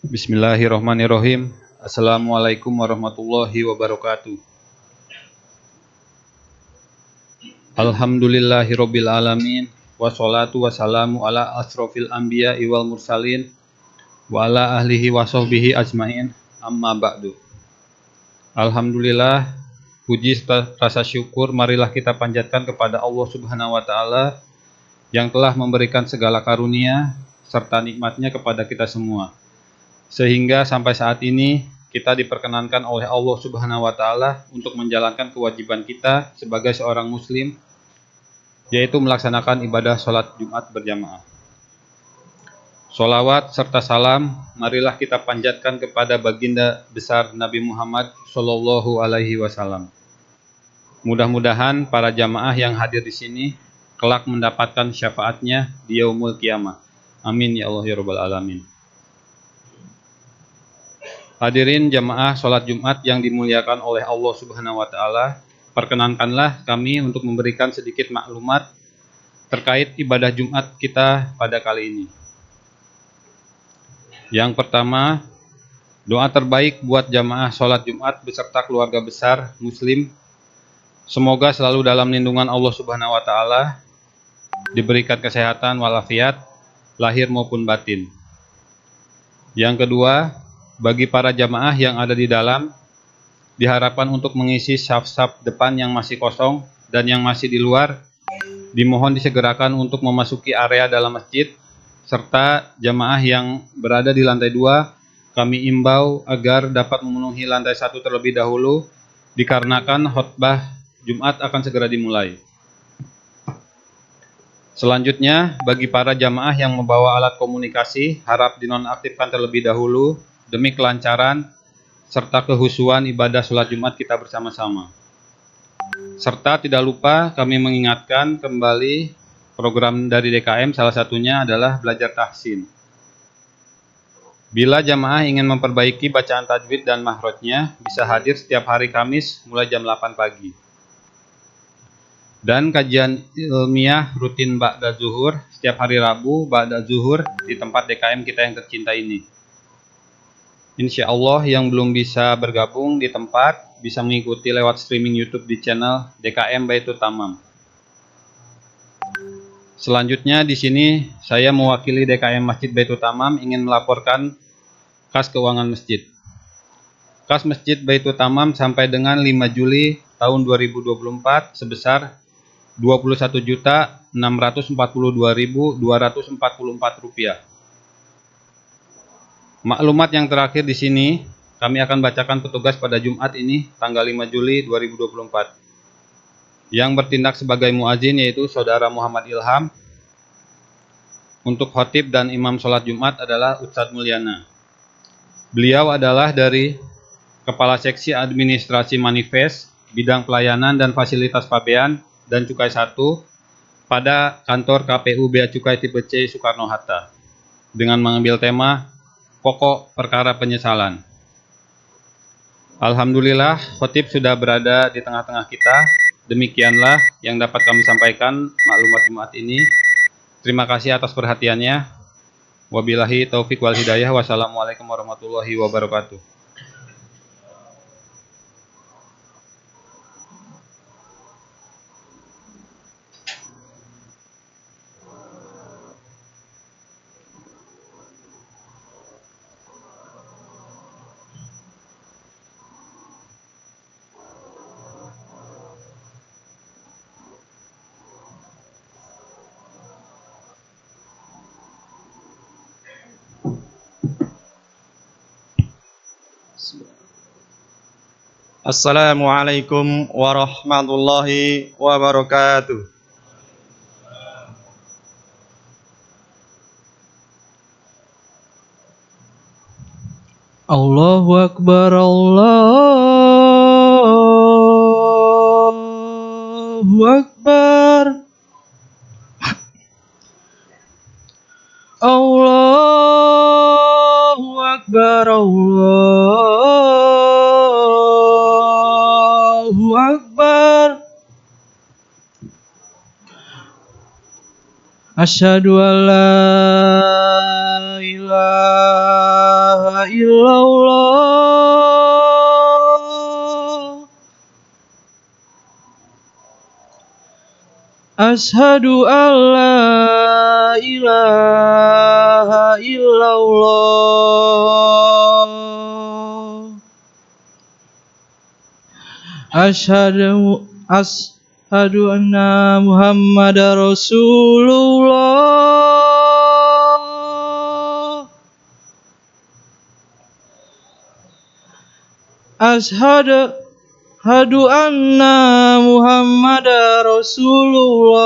Bismillahirrahmanirrahim. Assalamualaikum warahmatullahi wabarakatuh. Alhamdulillahirabbil alamin wassalatu wassalamu ala asrofil anbiya wal mursalin wa ala ahlihi wa sahbihi ajmain amma ba'du. Alhamdulillah, puji rasa syukur marilah kita panjatkan kepada Allah Subhanahu wa taala yang telah memberikan segala karunia serta nikmatnya kepada kita semua. Sehingga sampai saat ini kita diperkenankan oleh Allah Subhanahu wa taala untuk menjalankan kewajiban kita sebagai seorang muslim, yaitu melaksanakan ibadah sholat Jumat berjamaah. Sholawat serta salam marilah kita panjatkan kepada baginda besar Nabi Muhammad Shallallahu Alaihi Wasallam. Mudah-mudahan para jamaah yang hadir di sini kelak mendapatkan syafaatnya di yaumul qiyamah. Amin ya Allah ya rabbal alamin. Hadirin jamaah sholat Jumat yang dimuliakan oleh Allah Subhanahu wa taala, perkenankanlah kami untuk memberikan sedikit maklumat terkait ibadah Jumat kita pada kali ini. Yang pertama, doa terbaik buat jamaah sholat Jumat beserta keluarga besar muslim, semoga selalu dalam lindungan Allah Subhanahu wa taala, diberikan kesehatan walafiat lahir maupun batin. Yang kedua, bagi para jamaah yang ada di dalam, diharapkan untuk mengisi saf-saf depan yang masih kosong dan yang masih di luar, dimohon disegerakan untuk memasuki area dalam masjid, serta jamaah yang berada di lantai 2, kami imbau agar dapat memenuhi lantai 1 terlebih dahulu, dikarenakan khutbah Jumat akan segera dimulai. Selanjutnya, bagi para jamaah yang membawa alat komunikasi, harap dinonaktifkan terlebih dahulu, demi kelancaran serta kehusuan ibadah sholat Jumat kita bersama-sama. Serta tidak lupa kami mengingatkan kembali program dari DKM, salah satunya adalah belajar tahsin. Bila jamaah ingin memperbaiki bacaan tajwid dan mahrojnya, bisa hadir setiap hari Kamis mulai jam 8 pagi. Dan kajian ilmiah rutin ba'da zuhur setiap hari Rabu ba'da zuhur di tempat DKM kita yang tercinta ini. Insya Allah yang belum bisa bergabung di tempat bisa mengikuti lewat streaming YouTube di channel DKM Baitul Tamam. Selanjutnya di sini saya mewakili DKM Masjid Baitul Tamam ingin melaporkan kas keuangan masjid. Kas Masjid Baitul Tamam sampai dengan 5 Juli tahun 2024 sebesar Rp21.642.244. Maklumat yang terakhir di sini, kami akan bacakan petugas pada Jumat ini, tanggal 5 Juli 2024. Yang bertindak sebagai muazin yaitu Saudara Muhammad Ilham. Untuk khotib dan imam sholat Jumat adalah Ustadz Mulyana. Beliau adalah dari Kepala Seksi Administrasi Manifest, Bidang Pelayanan dan Fasilitas Pabean dan Cukai 1 pada kantor KPU Bea Cukai tipe C Soekarno-Hatta dengan mengambil tema pokok perkara penyesalan. Alhamdulillah, khotib sudah berada di tengah-tengah kita. Demikianlah yang dapat kami sampaikan maklumat Jumat ini. Terima kasih atas perhatiannya. Wabillahi taufik wal hidayah. Wassalamualaikum warahmatullahi wabarakatuh. Assalamualaikum warahmatullahi wabarakatuh. Allahu Akbar, Allahu Akbar, Allahu Akbar, Allahu Akbar. Asyhadu an la ilaha illallah. Ashhadu an la ilaha illallah. Ashhadu anna Muhammadar Rasulullah. Ashhadu anna Muhammadar Rasulullah.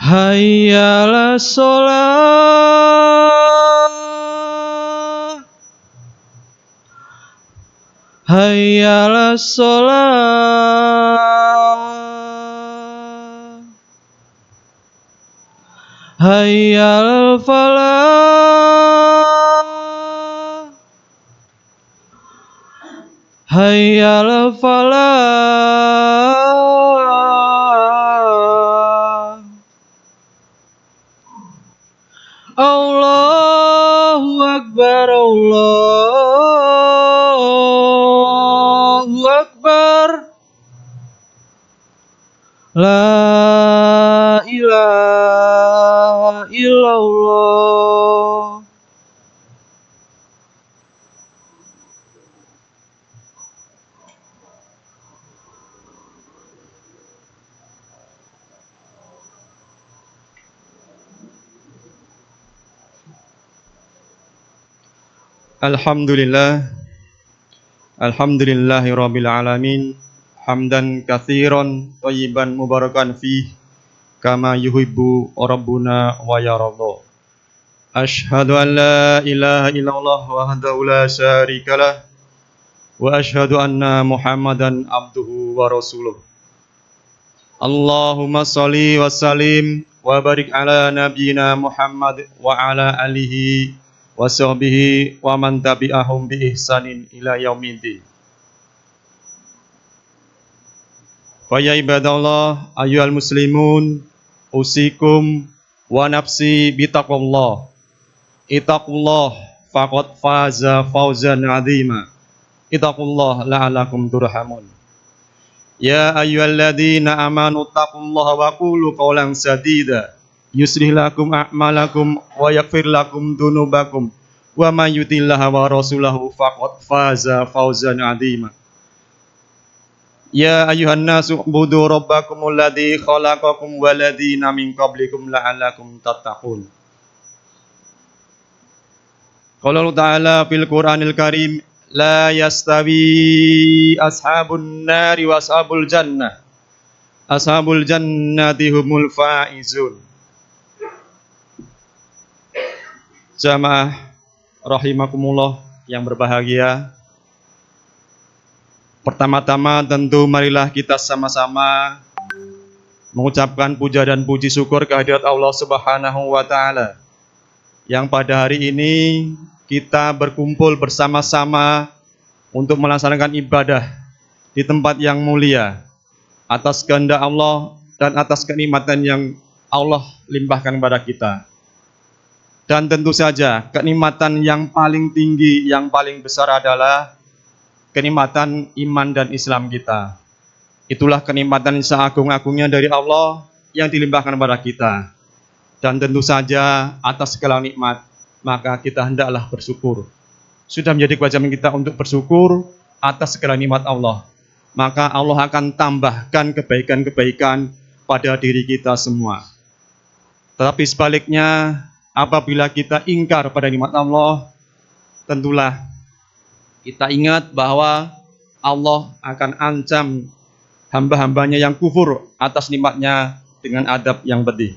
Hayya 'alas shalah. Hayya 'alas shalah. Hayya 'alal falah. Hayya 'alal falah. Allahu Akbar, Allahu Akbar. La ilaha illallah. Alhamdulillah. Alhamdulillahi rabbil alamin. Hamdan katsiran thayyiban mubarakan fih kama yuhibbu rabbuna wa yarda. Asyhadu an la ilaha illallah wahdahu la syarikalah wa asyhadu anna Muhammadan abduhu wa rasuluh. Allahumma shalli wa sallim wa barik ala nabiyyina Muhammad wa ala alihi wa sahbihi wa man tabi'ahum bi ihsanin ila yaumiddin. Fa ya ibadallah ayyuhal muslimun usikum wa nafsi bitaqwallah. Ittaqullah faqad faza fawzan 'azima. Ittaqullah la'allakum turhamun. Ya ayyuhalladzina amanu taqullaha wa qulu qawlan sadida yuslih lakum a'malakum wa yaghfir lakum dzunubakum wa may yuti'illaha wa rasulahu faqad faza fawzan 'azima. Ya ayyuhan nasu ubudu rabbakumul ladzi khalaqakum wal ladzina min qablikum la'allakum tattaqun. Qala Allah Ta'ala fil Qur'anil Karim la yastawi ashabun nari wa ashabul jannah. Ashabul jannati humul faizun. Jamaah rahimakumullah yang berbahagia. Pertama-tama tentu marilah kita sama-sama mengucapkan puja dan puji syukur kehadirat Allah Subhanahu wa taala yang pada hari ini kita berkumpul bersama-sama untuk melaksanakan ibadah di tempat yang mulia atas kehendak Allah dan atas kenikmatan yang Allah limpahkan kepada kita. Dan tentu saja kenikmatan yang paling tinggi, yang paling besar adalah kenikmatan iman dan Islam kita. Itulah kenikmatan yang seagung-agungnya dari Allah yang dilimpahkan kepada kita. Dan tentu saja atas segala nikmat, maka kita hendaklah bersyukur. Sudah menjadi kewajiban kita untuk bersyukur atas segala nikmat Allah. Maka Allah akan tambahkan kebaikan-kebaikan pada diri kita semua. Tetapi sebaliknya, apabila kita ingkar pada nikmat Allah, tentulah kita ingat bahwa Allah akan ancam hamba-hambanya yang kufur atas nikmatnya dengan adab yang pedih.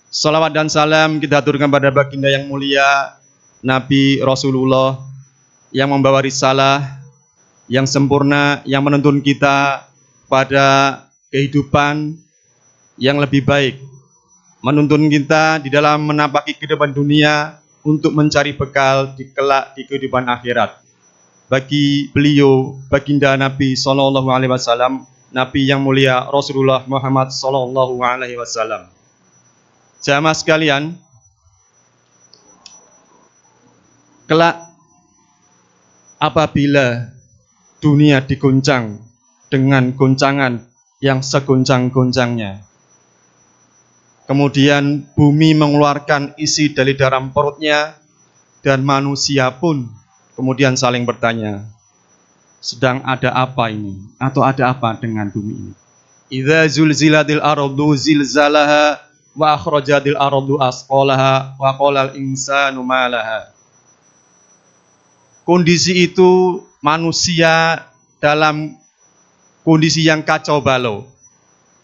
Salawat dan salam kita aturkan pada baginda yang mulia, Nabi Rasulullah yang membawa risalah yang sempurna, yang menuntun kita pada kehidupan yang lebih baik, menuntun kita di dalam menapaki kehidupan dunia untuk mencari bekal di kelak di kehidupan akhirat. Bagi beliau, baginda Nabi Sallallahu Alaihi Wasallam, Nabi yang mulia Rasulullah Muhammad Sallallahu Alaihi Wasallam. Jamaah sekalian, kelak apabila dunia diguncang dengan goncangan yang segoncang-goncangnya, kemudian bumi mengeluarkan isi dari dalam perutnya, dan manusia pun kemudian saling bertanya, sedang ada apa ini? Atau ada apa dengan bumi ini? Idza zulzilatil ardu zilzalaha wa akhrajatil ardu asqalaha wa qalal insanu ma laha. Kondisi itu manusia dalam kondisi yang kacau balau,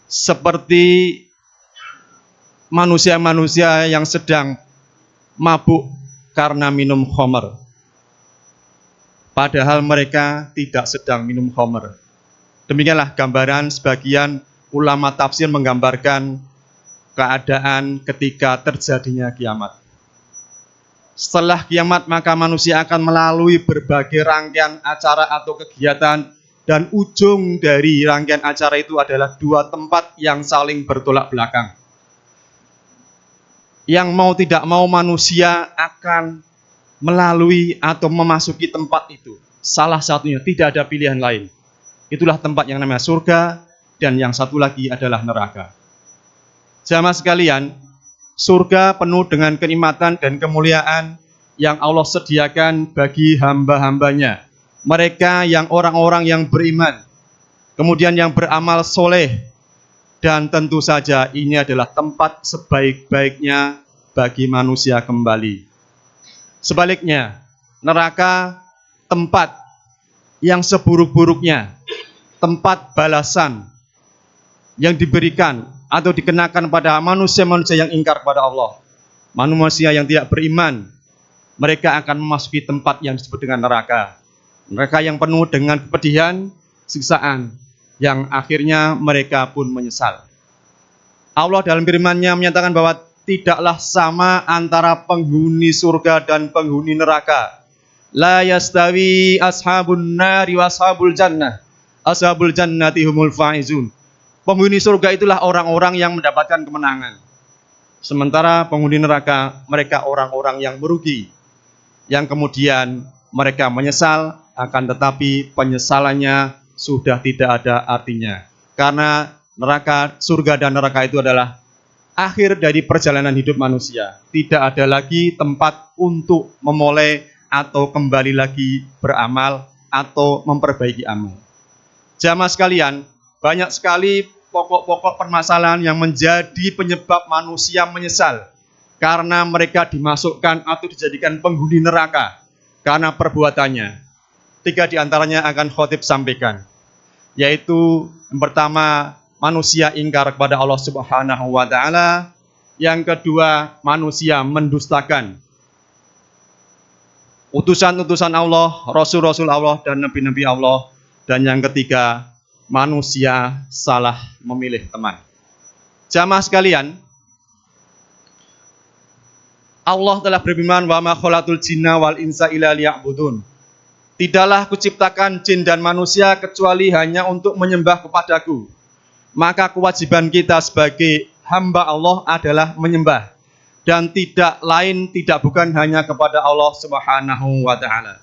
seperti manusia-manusia yang sedang mabuk karena minum khamr, padahal mereka tidak sedang minum khamr. Demikianlah gambaran sebagian ulama tafsir menggambarkan keadaan ketika terjadinya kiamat. Setelah kiamat, maka manusia akan melalui berbagai rangkaian acara atau kegiatan, dan ujung dari rangkaian acara itu adalah dua tempat yang saling bertolak belakang. Yang mau tidak mau manusia akan melalui atau memasuki tempat itu. Salah satunya, tidak ada pilihan lain. Itulah tempat yang namanya surga, dan yang satu lagi adalah neraka. Jamaah sekalian, surga penuh dengan kenikmatan dan kemuliaan yang Allah sediakan bagi hamba-hambanya. Mereka yang orang-orang yang beriman, kemudian yang beramal soleh, dan tentu saja ini adalah tempat sebaik-baiknya bagi manusia kembali. Sebaliknya, neraka tempat yang seburuk-buruknya, tempat balasan yang diberikan atau dikenakan pada manusia-manusia yang ingkar kepada Allah. Manusia yang tidak beriman, mereka akan memasuki tempat yang disebut dengan neraka. Neraka yang penuh dengan kepedihan, siksaan, yang akhirnya mereka pun menyesal. Allah dalam firman-Nya menyatakan bahwa tidaklah sama antara penghuni surga dan penghuni neraka. La yastawi ashabun nari wa ashabul jannah. Ashabul jannati humul faizun. Penghuni surga itulah orang-orang yang mendapatkan kemenangan. Sementara penghuni neraka, mereka orang-orang yang merugi, yang kemudian mereka menyesal, akan tetapi penyesalannya sudah tidak ada artinya. Karena neraka, surga dan neraka itu adalah akhir dari perjalanan hidup manusia. Tidak ada lagi tempat untuk memulai atau kembali lagi beramal atau memperbaiki amal. Jamaah sekalian, banyak sekali pokok-pokok permasalahan yang menjadi penyebab manusia menyesal karena mereka dimasukkan atau dijadikan penghuni neraka karena perbuatannya. 3 di antaranya akan khotib sampaikan, yaitu yang pertama, manusia ingkar kepada Allah Subhanahu wa Ta'ala. Yang kedua, manusia mendustakan utusan-utusan Allah, rasul-rasul Allah, dan nabi-nabi Allah. Dan yang ketiga, manusia salah memilih teman. Jamaah sekalian, Allah telah berfirman, wa ma khalaqtul jinna wal insa illa liya'budun. Tidaklah kuciptakan jin dan manusia kecuali hanya untuk menyembah kepadaku. Maka kewajiban kita sebagai hamba Allah adalah menyembah, dan tidak lain, tidak bukan hanya kepada Allah Subhanahu wa Ta'ala.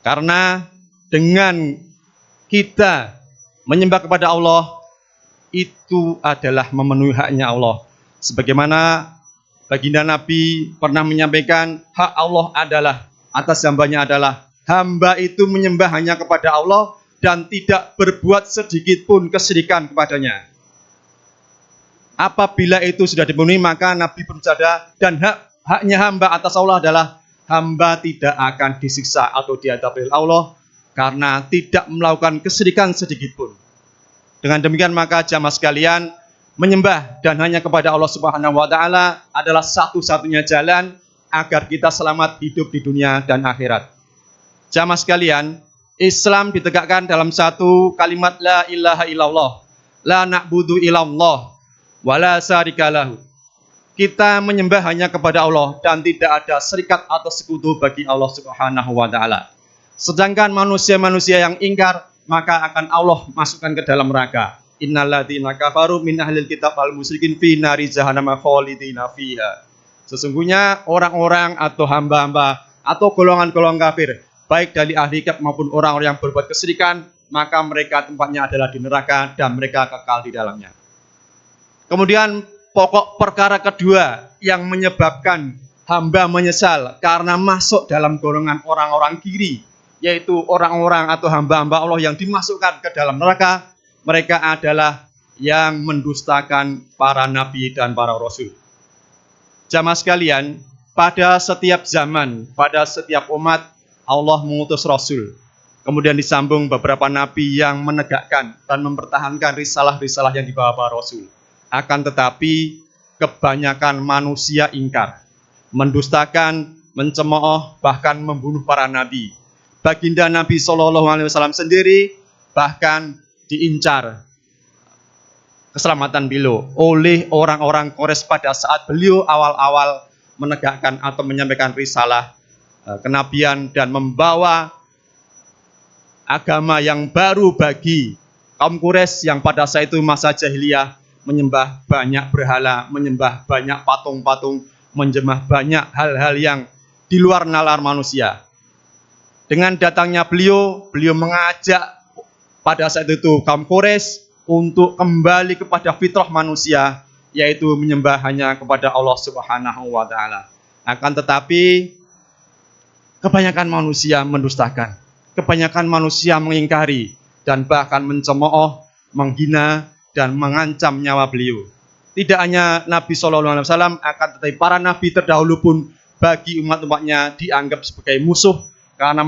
Karena dengan kita menyembah kepada Allah, itu adalah memenuhi haknya Allah. Sebagaimana baginda Nabi pernah menyampaikan, hak Allah adalah, atas hambanya adalah, hamba itu menyembah hanya kepada Allah dan tidak berbuat sedikit pun kesyirikan kepadanya. Apabila itu sudah dipenuhi, maka Nabi bersabda, dan haknya hamba atas Allah adalah hamba tidak akan disiksa atau diadab oleh Allah karena tidak melakukan kesyirikan sedikit pun. Dengan demikian maka jamaah sekalian, menyembah dan hanya kepada Allah Subhanahu wa Ta'ala adalah satu-satunya jalan agar kita selamat hidup di dunia dan akhirat. Jamaah sekalian, Islam ditegakkan dalam satu kalimat la ilaha illallah, la na'budu illallah wala syarikalahu. Kita menyembah hanya kepada Allah dan tidak ada serikat atau sekutu bagi Allah Subhanahu wa Ta'ala. Sedangkan manusia-manusia yang ingkar, maka akan Allah masukkan ke dalam neraka. innalladzina kafaru min ahlil kitab wal musyrikin fi nari jahannam khalidina fiha. Sesungguhnya orang-orang atau hamba-hamba atau golongan-golongan kafir, baik dari ahli kitab maupun orang-orang yang berbuat kesyirikan, maka mereka tempatnya adalah di neraka dan mereka kekal di dalamnya. Kemudian pokok perkara kedua yang menyebabkan hamba menyesal karena masuk dalam golongan orang-orang kiri, yaitu orang-orang atau hamba-hamba Allah yang dimasukkan ke dalam neraka, mereka adalah yang mendustakan para nabi dan para rasul. Jamaah sekalian, pada setiap zaman, pada setiap umat, Allah mengutus rasul. Kemudian disambung beberapa nabi yang menegakkan dan mempertahankan risalah-risalah yang dibawa para rasul. Akan tetapi, kebanyakan manusia ingkar, mendustakan, mencemooh, bahkan membunuh para nabi. Baginda Nabi SAW sendiri bahkan diincar keselamatan beliau oleh orang-orang Quraisy pada saat beliau awal-awal menegakkan atau menyampaikan risalah kenabian dan membawa agama yang baru bagi kaum Quraisy yang pada saat itu masa jahiliyah menyembah banyak berhala, menyembah banyak patung-patung, menyembah banyak hal-hal yang di luar nalar manusia. Dengan datangnya beliau mengajak pada saat itu kaum Quraisy untuk kembali kepada fitrah manusia, yaitu menyembah hanya kepada Allah Subhanahu wa Ta'ala. Akan tetapi, kebanyakan manusia mendustakan, kebanyakan manusia mengingkari, dan bahkan mencemooh, menghina, dan mengancam nyawa beliau. Tidak hanya Nabi SAW, akan tetapi para nabi terdahulu pun bagi umat-umatnya dianggap sebagai musuh karena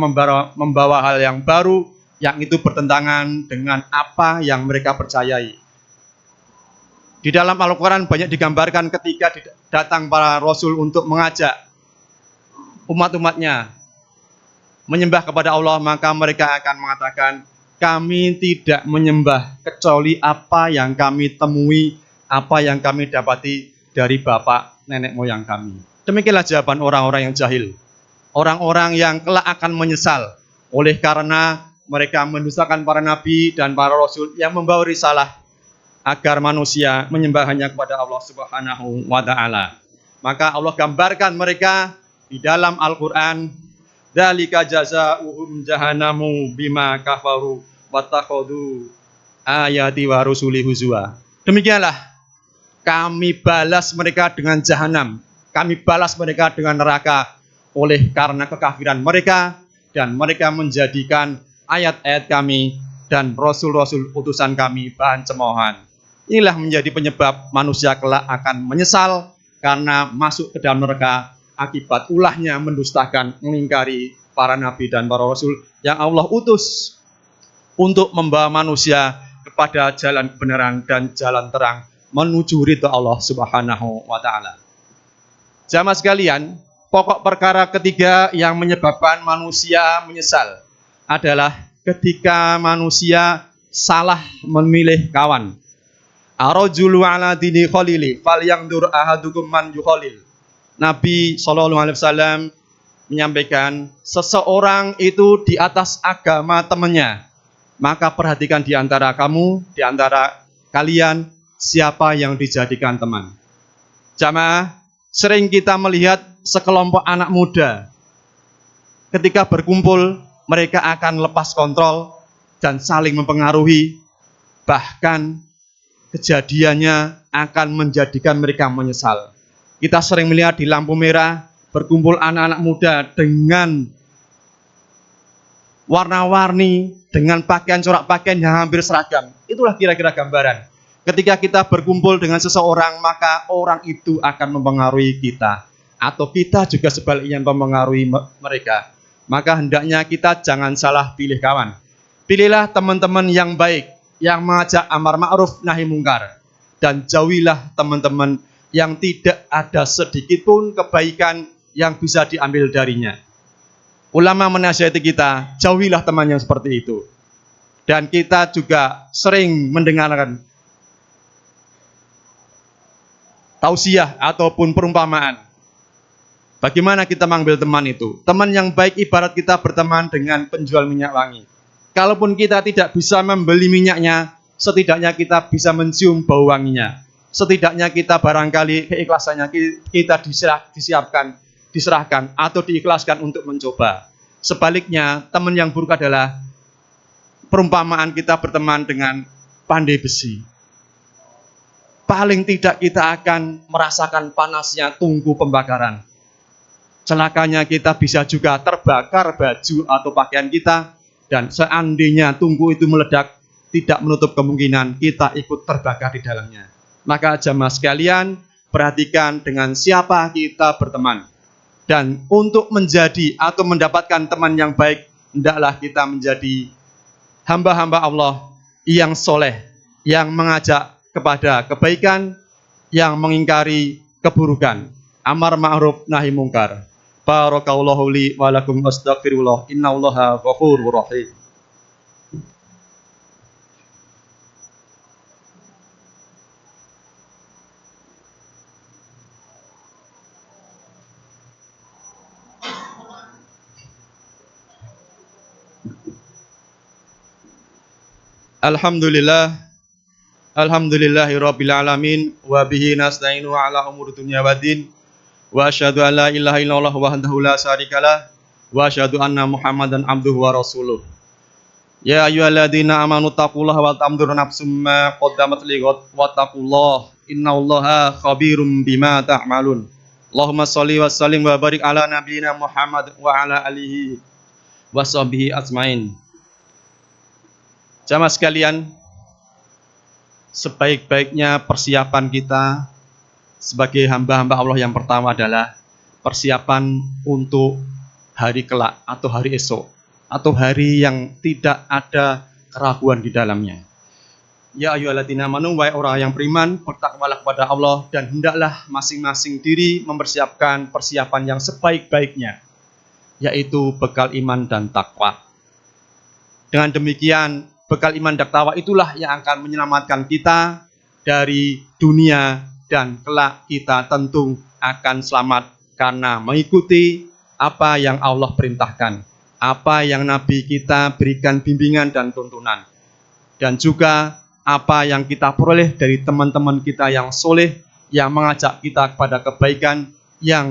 membawa hal yang baru, yang itu bertentangan dengan apa yang mereka percayai. Di dalam Al-Quran banyak digambarkan ketika datang para rasul untuk mengajak umat-umatnya menyembah kepada Allah, maka mereka akan mengatakan, kami tidak menyembah kecuali apa yang kami temui, apa yang kami dapati dari bapak nenek moyang kami. Demikianlah jawaban orang-orang yang jahil, orang-orang yang kelak akan menyesal oleh karena mereka mendustakan para nabi dan para rasul yang membawa risalah agar manusia menyembah hanya kepada Allah Subhanahu wa Ta'ala. Maka Allah gambarkan mereka di dalam Al-Quran, dzalika jazaa'uhum jahannamu bima kafaru wattakhadhu ayati wa rusuli huzwa. Demikianlah kami balas mereka dengan jahanam, kami balas mereka dengan neraka oleh karena kekafiran mereka, dan mereka menjadikan ayat-ayat kami dan rasul-rasul utusan kami bahan cemoohan. Inilah menjadi penyebab manusia kelak akan menyesal karena masuk ke dalam neraka akibat ulahnya mendustakan, mengingkari para nabi dan para rasul yang Allah utus untuk membawa manusia kepada jalan kebenaran dan jalan terang menuju ridha Allah Subhanahu wa Ta'ala. Jamaah sekalian, pokok perkara ketiga yang menyebabkan manusia menyesal adalah ketika manusia salah memilih kawan. Ar-rajulu ala dini khalili falyanzur ahadukum man yukhalil. Nabi SAW menyampaikan, seseorang itu di atas agama temannya. Maka perhatikan di antara kamu, di antara kalian, siapa yang dijadikan teman. Jamaah, sering kita melihat sekelompok anak muda ketika berkumpul, mereka akan lepas kontrol dan saling mempengaruhi, bahkan kejadiannya akan menjadikan mereka menyesal. Kita sering melihat di lampu merah berkumpul anak-anak muda dengan warna-warni, dengan pakaian corak pakaian yang hampir seragam. Itulah kira-kira gambaran. Ketika kita berkumpul dengan seseorang, maka orang itu akan mempengaruhi kita, atau kita juga sebaliknya mempengaruhi mereka. Maka hendaknya kita jangan salah pilih kawan. Pilihlah teman-teman yang baik, yang mengajak amar ma'ruf nahi mungkar, dan jauhilah teman-teman yang tidak ada sedikit pun kebaikan yang bisa diambil darinya. Ulama menasihati kita, jauhilah teman yang seperti itu. Dan kita juga sering mendengarkan tausiah ataupun perumpamaan. Bagaimana kita mengambil teman itu? Teman yang baik ibarat kita berteman dengan penjual minyak wangi. Kalaupun kita tidak bisa membeli minyaknya, setidaknya kita bisa mencium bau wanginya. Setidaknya kita barangkali keikhlasannya kita diserahkan atau diikhlaskan untuk mencoba. Sebaliknya, teman yang buruk adalah perumpamaan kita berteman dengan pandai besi. Paling tidak kita akan merasakan panasnya tungku pembakaran. Celakanya kita bisa juga terbakar baju atau pakaian kita, dan seandainya tungku itu meledak, tidak menutup kemungkinan kita ikut terbakar di dalamnya. Maka jamaah sekalian, perhatikan dengan siapa kita berteman. Dan untuk menjadi atau mendapatkan teman yang baik, hendaklah kita menjadi hamba-hamba Allah yang soleh, yang mengajak kepada kebaikan, yang mengingkari keburukan. Amar ma'ruf nahi mungkar. Barakallahu li wa lakum astaghfirullah. Innallaha ghafurur rahim. Alhamdulillah. Alhamdulillahirabbil alamin wa bihi nasta'inu ala umuri dunya waddin. Wa asyhadu an la ilaha illallah wahdahu la syarikalah wa asyhadu anna Muhammadan abduhu wa rasuluh. Ya ayyuhalladzina amanu taqullaha wa tamdur nafsum ma qaddamat lighad wa taqullaha innallaha khabirum bima ta'malun. Allahumma shalli wa sallim wa barik ala nabiyyina Muhammad wa ala alihi wa sahbihi ajmain. Jamaah sekalian, sebaik-baiknya persiapan kita sebagai hamba-hamba Allah yang pertama adalah persiapan untuk hari kelak atau hari esok, atau hari yang tidak ada keraguan di dalamnya. Ya ayyuhalladzina amanu, wahai orang yang beriman, bertakwalah kepada Allah dan hendaklah masing-masing diri mempersiapkan persiapan yang sebaik-baiknya, yaitu bekal iman dan takwa. Dengan demikian, bekal iman dan takwa itulah yang akan menyelamatkan kita dari dunia, dan kelak kita tentu akan selamat karena mengikuti apa yang Allah perintahkan, apa yang Nabi kita berikan bimbingan dan tuntunan, dan juga apa yang kita peroleh dari teman-teman kita yang soleh, yang mengajak kita kepada kebaikan, yang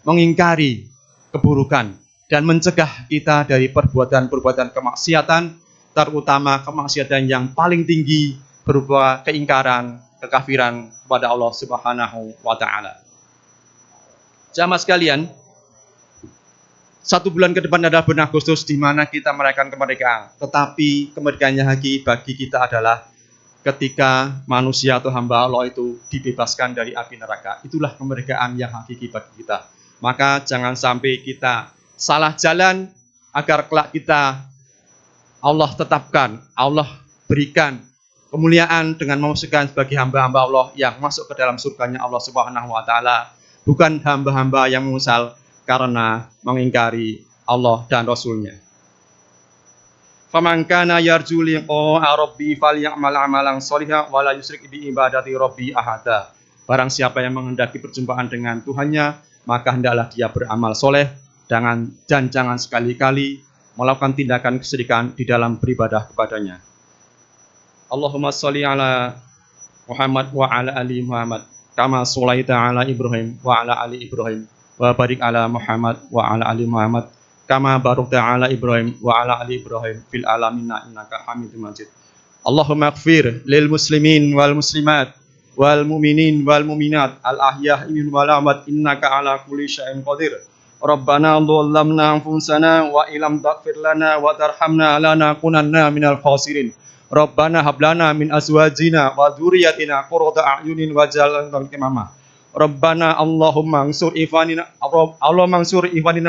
mengingkari keburukan, dan mencegah kita dari perbuatan-perbuatan kemaksiatan, terutama kemaksiatan yang paling tinggi berupa keingkaran, kekafiran kepada Allah Subhanahu wa Ta'ala. Jamaah sekalian, 1 bulan ke depan adalah bulan Agustus di mana kita merayakan kemerdekaan. Tetapi kemerdekaan yang hakiki bagi kita adalah ketika manusia atau hamba Allah itu dibebaskan dari api neraka. Itulah kemerdekaan yang hakiki bagi kita. Maka jangan sampai kita salah jalan agar kelak kita Allah tetapkan, Allah berikan kemuliaan dengan memasukkan sebagai hamba-hamba Allah yang masuk ke dalam surganya Allah Subhanahu wa Ta'ala, bukan hamba-hamba yang menyesal karena mengingkari Allah dan Rasul-Nya. Faman kana yarju liqa'a rabbi falyamal 'amalan shalihan wa la yusyrik bi ibadati rabbi ahada. Barang siapa yang menghendaki perjumpaan dengan Tuhannya, maka hendaklah dia beramal soleh, dan jangan sekali-kali melakukan tindakan kesyirikan di dalam beribadah kepadanya. Allahumma sholli ala Muhammad wa ala ali Muhammad kama sholaita ala Ibrahim wa ala ali Ibrahim wa barik ala Muhammad wa ala ali Muhammad kama barakta ala Ibrahim wa ala ali Ibrahim fil alamin innaka Hamidum Majid. Allahumma ighfir lil muslimin wal muslimat wal mu'minin wal mu'minat al ahya'i minhum wal amwat innaka ala kulli syai'in qadir. Rabbana dhallamna anfusana wa illam taghfir lana wa tarhamna lanakunanna minal khasirin. Rabbana hab lana min azwajina wa dzurriyyatina qurrata a'yunin waj'alna lil imama. Rabbana Allahumma ansur ikhwanina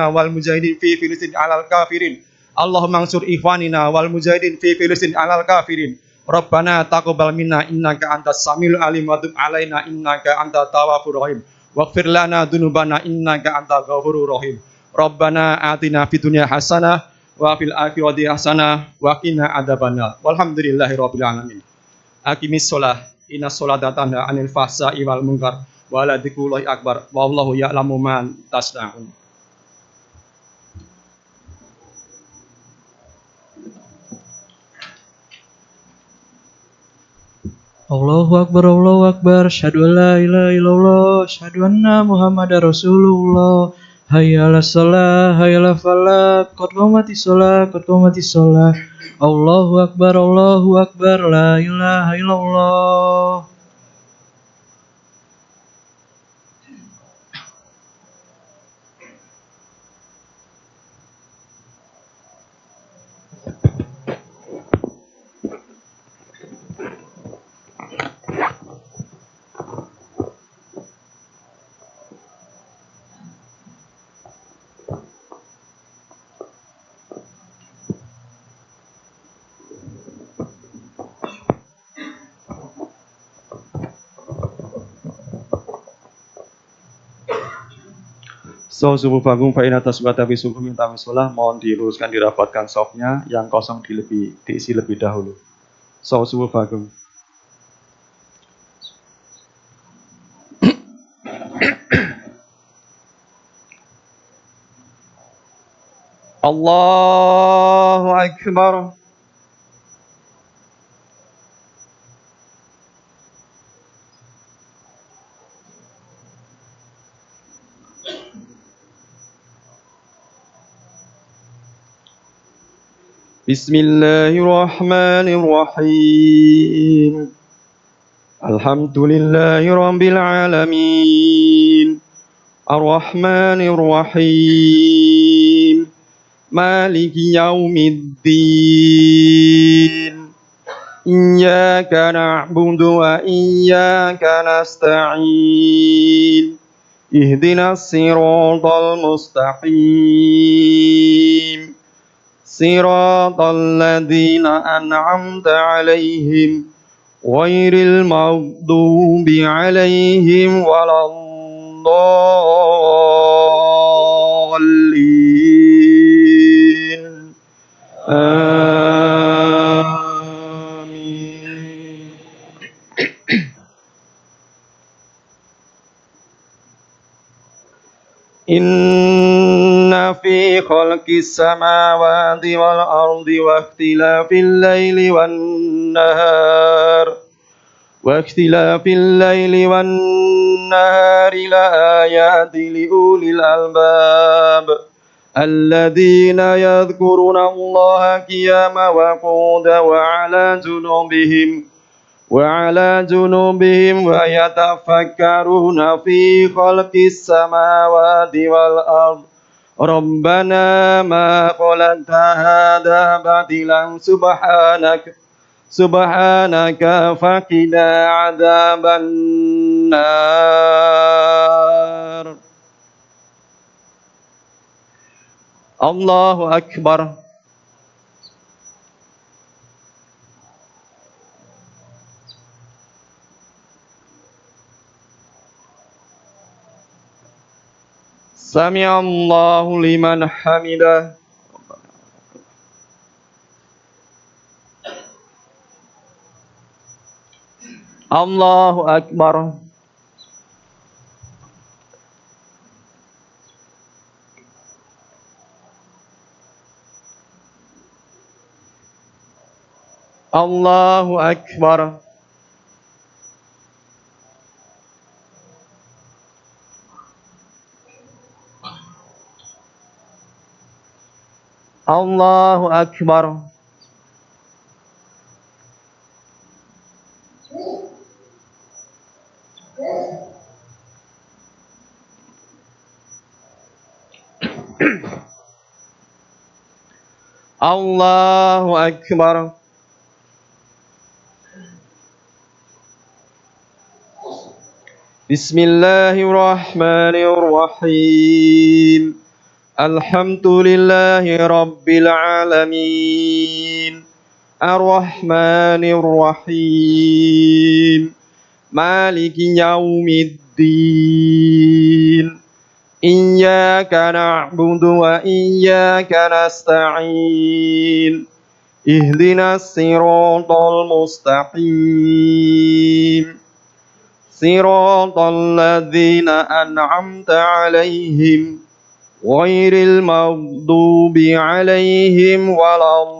wal mujahidin fi Filistin 'alal kafirin. Allahumma ansur ikhwanina wal mujahidin fi Filistin 'alal kafirin. Rabbana taqabbal minna innaka antas samiul alim wa tub 'alaina innaka antat tawwabur rahim. Waghfir lana dzunubana innaka antal ghafurur rahim. Rabbana atina fid dunya hasanah wa fil akhirati hasanah wa qina adzabannar. Walhamdulillahirabbil alamin. Aqimis shalah. Innas sholata tanha 'anil fahsya'i wal munkar wa la dzikrullahi akbar. Wallahu ya'lamu ma tasna'un. Allahu Akbar, syahadu an la ilaha illallah, syahadu anna Muhammadar Rasulullah. Hayya 'alas shalah, hayya 'alal falah, qad qamatis shalah, qad qamatis shalah. Allahu Akbar, la ilaha illallah. Subuh bangun fa'in atas tapi subuh minta misolah, mohon diluruskan dirapatkan sofnya, yang kosong diisi lebih dahulu. Subuh bangun. Allahu Akbar. Bismillahirrahmanirrahim. Alhamdulillahi rabbil alamin. Ar-Rahmanir-Rahim. Maliki yaumiddin. Iyyaka na'budu wa iyyaka nasta'in. Ihdinas siratal mustaqim. Siratal ladzina an'amta 'alaihim ghairil maghdubi 'alaihim waladdallin. Amin. Inna fi khalqis samawati wal ardi wa ikhtilafil laili wan nahar واختلاف الليل والنهار لآيات لأولي الألباب الذين يذكرون الله قياما وقعودا وعلى جنوبهم ويتفكرون في خلق السماوات والأرض ربنا ما خلقت هذا باطلا سبحانك فقنا عذاب النار. Allahu Akbar. Sami'allahu liman hamidah. Allahu Akbar. Allahu Akbar. Allahu Akbar. Allahu Akbar. Bismillahirrahmanirrahim. Alhamdulillahi rabbil alamin. Ar-Rahmanir-Rahim. Maliki yaumiddin. Iyyaka na'budu wa iyyaka nasta'in. Ihdinas siratal mustaqim. Siratal ladzina an'amta 'alaihim ghairil maghdubi 'alaihim waladdallin.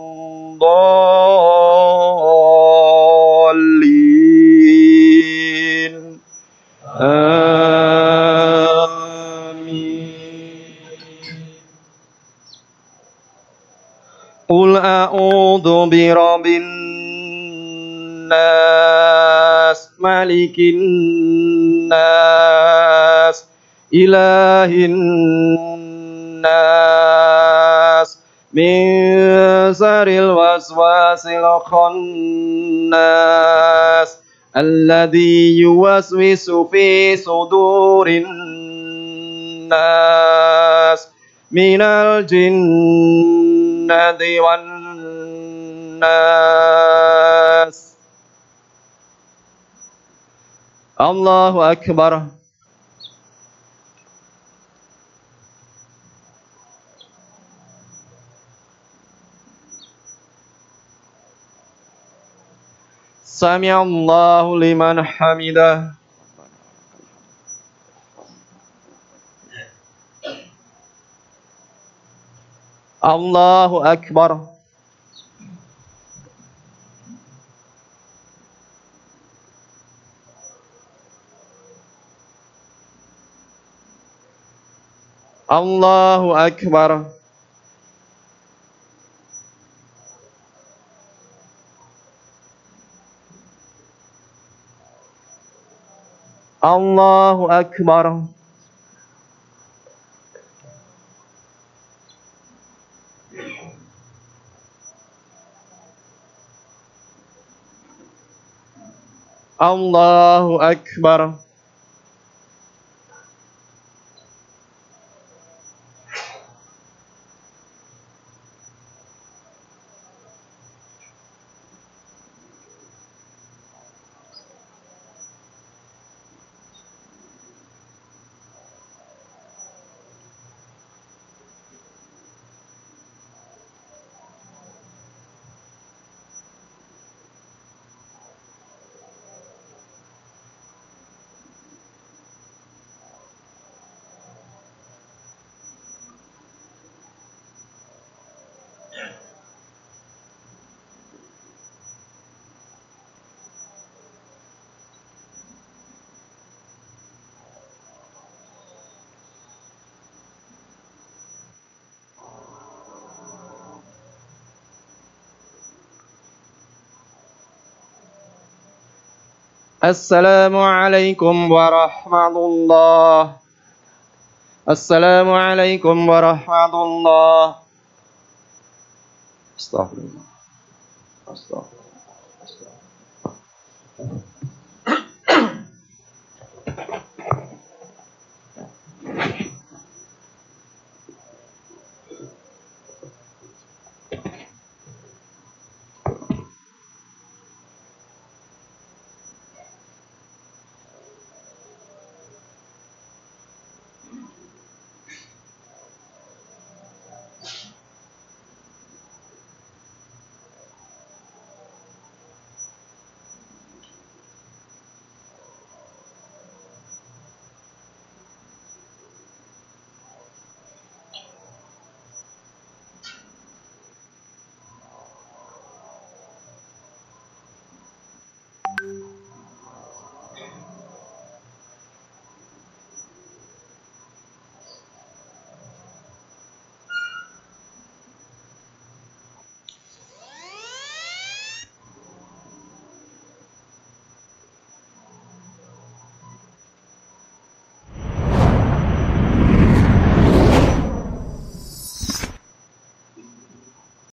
برب الناس ملك الناس إله الناس من شر الوسواس الخناس الذي يوسوس في صدور الناس من الجنة والناس. الله أكبر. سمع الله لمن حمده. الله أكبر. الله أكبر. الله أكبر. الله أكبر. السلام عليكم ورحمة الله. السلام عليكم ورحمة الله. استغفر الله. استغفر